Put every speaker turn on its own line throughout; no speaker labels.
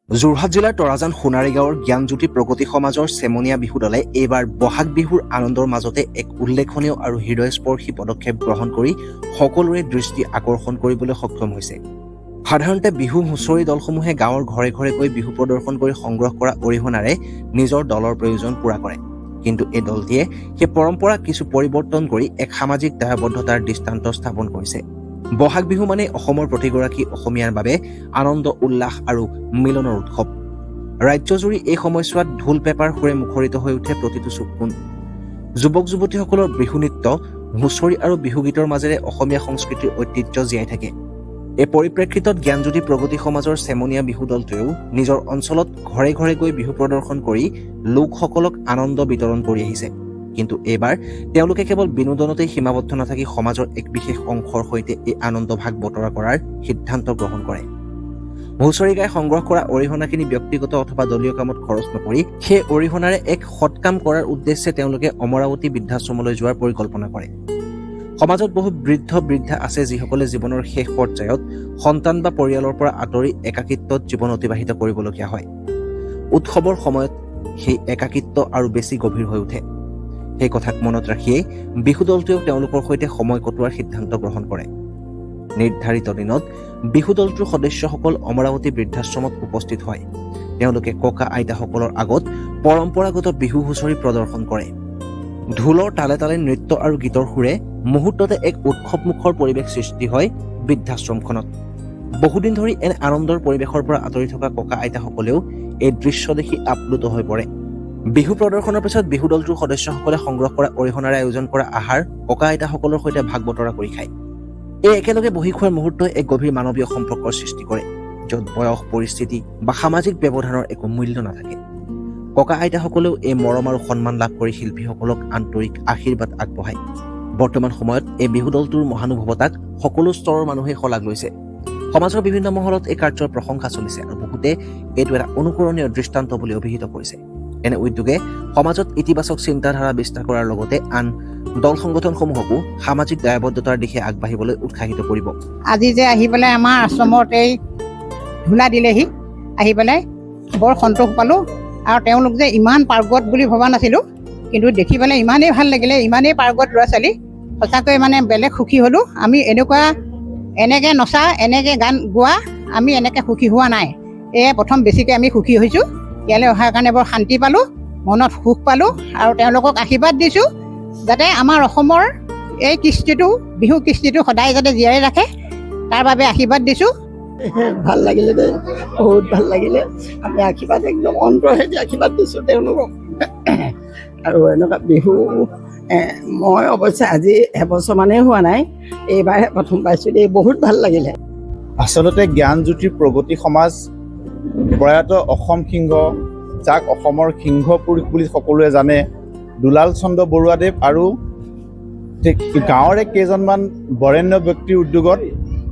যোৰহাট জিলাৰ তৰাজান সোণাৰী গাঁৱৰ জ্ঞানজ্যোতি প্ৰগতি সমাজৰ চেমনীয়া বিহু দলে এইবাৰ বহাগ বিহুৰ আনন্দৰ মাজতে এক উল্লেখনীয় আৰু হৃদয়স্পৰ্শী পদক্ষেপ গ্ৰহণ কৰি সকলোৰে দৃষ্টি আকৰ্ষণ কৰিবলৈ সক্ষম হৈছে। সাধাৰণতে বিহু হুঁচৰি দলসমূহে গাঁৱৰ ঘৰে ঘৰে গৈ বিহু প্ৰদৰ্শন কৰি সংগ্ৰহ কৰা অৰিহণাৰে নিজৰ দলৰ প্ৰয়োজন পূৰা কৰে। কিন্তু এই দলটিয়ে সেই পৰম্পৰা কিছু পৰিৱৰ্তন কৰি এক সামাজিক দায়বদ্ধতাৰ দৃষ্টান্ত স্থাপন কৰিছে। বহাগ বিহু মানে অসমৰ প্ৰতিগৰাকী অসমীয়াৰ বাবে আনন্দ উল্লাস আৰু মিলনৰ উৎসৱ। ৰাজ্যজুৰি এই সময়ছোৱাত ঢোল পেপাৰ সুৰে মুখৰিত হৈ উঠে প্ৰতিটো চুককোণ। যুৱক যুৱতীসকলৰ বিহু নৃত্য, হুঁচৰি আৰু বিহুগীতৰ মাজেৰে অসমীয়া সংস্কৃতিৰ ঐতিহ্য জীয়াই থাকে। এই পৰিপ্ৰেক্ষিতত জ্ঞানজ্যোতি প্ৰগতি সমাজৰ চেমনীয়া বিহু দলটোৱেও নিজৰ অঞ্চলত ঘৰে ঘৰে গৈ বিহু প্ৰদৰ্শন কৰি লোকসকলক আনন্দ বিতৰণ কৰি আহিছে। কিন্তু এইবাৰ তেওঁলোকে কেৱল বিনোদনতেই সীমাবদ্ধ নাথাকি সমাজৰ এক বিশেষ অংশৰ সৈতে এই আনন্দ ভাগ বতৰা কৰাৰ সিদ্ধান্ত গ্ৰহণ কৰে। হুঁচৰি গাই সংগ্ৰহ কৰা অৰিহণাখিনি ব্যক্তিগত অথবা দলীয় কামত খৰচ নকৰি সেই অৰিহণাৰে এক সৎকাম কৰাৰ উদ্দেশ্যে তেওঁলোকে অমৰাৱতী বৃদ্ধাশ্ৰমলৈ যোৱাৰ পৰিকল্পনা কৰে। সমাজত বহু বৃদ্ধ বৃদ্ধা আছে যিসকলে জীৱনৰ শেষ পৰ্যায়ত সন্তান বা পৰিয়ালৰ পৰা আঁতৰি একাকিত্বত জীৱন অতিবাহিত কৰিবলগীয়া হয়। উৎসৱৰ সময়ত সেই একাকিত্ব আৰু বেছি গভীৰ হৈ উঠে। সেই কথাক মনত ৰাখিয়েই বিহু দলটোৱেও তেওঁলোকৰ সৈতে সময় কটোৱাৰ সিদ্ধান্ত গ্ৰহণ কৰে। নিৰ্ধাৰিত দিনত বিহু দলটোৰ সদস্যসকল অমৰাৱতী বৃদ্ধাশ্ৰমত উপস্থিত হয়। তেওঁলোকে ককা আইতাসকলৰ আগত পৰম্পৰাগত বিহু হুঁচৰি প্ৰদৰ্শন কৰে। ঢোলৰ তালে তালে নৃত্য আৰু গীতৰ সুৰে মুহূৰ্ততে এক উৎসৱমুখৰ পৰিৱেশ সৃষ্টি হয় বৃদ্ধাশ্ৰমখনত। বহুদিন ধৰি এনে আনন্দৰ পৰিৱেশৰ পৰা আঁতৰি থকা ককা আইতাসকলেও এই দৃশ্য দেখি আপ্লুত হৈ পৰে। বিহু প্ৰদৰ্শনৰ পিছত বিহু দলটোৰ সদস্যসকলে সংগ্ৰহ কৰা অৰিহণাৰে আয়োজন কৰা আহাৰ ককা আইতাসকলৰ সৈতে ভাগ বতৰা কৰি খায়। এই একেলগে বহি খোৱাৰ মুহূৰ্তই এক গভীৰ মানৱীয় সম্পৰ্কৰ সৃষ্টি কৰে, য'ত বয়স, পৰিস্থিতি বা সামাজিক ব্যৱধানৰ একো মূল্য নাথাকে। ককা আইতাসকলেও এই মৰম আৰু সন্মান লাভ কৰি শিল্পীসকলক আন্তৰিক আশীৰ্বাদ আগবঢ়ায়। বৰ্তমান সময়ত এই বিহু দলটোৰ মহানুভৱতাক সকলো স্তৰৰ মানুহে শলাগ লৈছে। সমাজৰ বিভিন্ন মহলত এই কাৰ্যৰ প্ৰশংসা চলিছে আৰু বহুতে এইটো এটা অনুকৰণীয় দৃষ্টান্ত বুলি অভিহিত কৰিছে। এনে উদ্যোগে সমাজত ইতিবাচক চিন্তাধাৰা বিস্তাৰ কৰাৰ লগতে আন দল সংগঠনসমূহকো সামাজিক দায়বদ্ধতাৰ দিশে আগবাঢ়িবলৈ উৎসাহিত কৰিব।
আজি যে আহি পেলাই আমাৰ আশ্ৰমত এই ধূলা দিলেহি, আহি পেলাই বৰ সন্তোষ পালোঁ। আৰু তেওঁলোক যে ইমান পাৰ্গত বুলি ভবা নাছিলোঁ, কিন্তু দেখি পেলাই ইমানেই ভাল লাগিলে, ইমানেই পাৰ্গত ল'ৰা ছোৱালী, সঁচাকৈ মানে বেলেগ সুখী হ'লোঁ। আমি এনেকৈ নচা, এনেকৈ গান গোৱা আমি এনেকৈ সুখী হোৱা নাই। এয়ে প্ৰথম বেছিকৈ আমি সুখী হৈছোঁ। ইয়ালৈ অহাৰ কাৰণে বৰ শান্তি পালোঁ, মনত সুখ পালোঁ আৰু তেওঁলোকক আশীৰ্বাদ দিছোঁ যাতে আমাৰ অসমৰ এই কৃষ্টিটো, বিহু কৃষ্টিটো সদায় যাতে জীয়াই ৰাখে, তাৰ বাবে আশীৰ্বাদ দিছোঁ।
ভাল লাগিলে দেই, বহুত ভাল লাগিলে। আমি আশীৰ্বাদ একদম অন্তৰেদি আশীৰ্বাদ দিছোঁ তেওঁলোকক। আৰু এনেকুৱা বিহু মই অৱশ্যে আজি এবছৰমানেই হোৱা নাই, এইবাৰহে প্ৰথম পাইছোঁ দেই, বহুত ভাল লাগিলে।
আচলতে জ্ঞানজ্যোতি প্ৰগতি সমাজ প্ৰয়াত অসম সিংহ, যাক অসমৰ সিংহ পুৰুষ বুলি সকলোৱে জানে, দুলাল চন্দ্ৰ বৰুৱাদেৱ আৰু গাঁৱৰে কেইজনমান বৰেণ্য ব্যক্তিৰ উদ্যোগত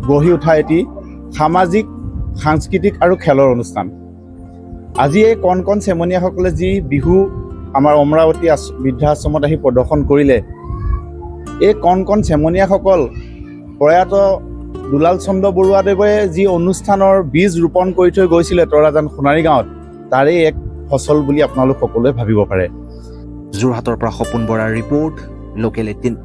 গঢ়ি উঠা এটি সামাজিক, সাংস্কৃতিক আৰু খেলৰ অনুষ্ঠান। আজি এই কণ কণ চেমনীয়াসকলে যি বিহু আমাৰ অমৰাৱতী বৃদ্ধাশ্ৰমত আহি প্ৰদৰ্শন কৰিলে, এই কণ কণ চেমনীয়াসকল প্ৰয়াত দুলাল চন্দ্ৰ বৰুৱাদেৱে যি অনুষ্ঠানৰ বীজ ৰোপণ কৰি থৈ গৈছিলে তৰাজান সোণাৰী গাঁৱত, তাৰেই এক ফচল বুলি আপোনালোক সকলোৱে ভাবিব পাৰে।
যোৰহাটৰ পৰা সপোন বৰাৰ ৰিপৰ্ট, লোকেল 18।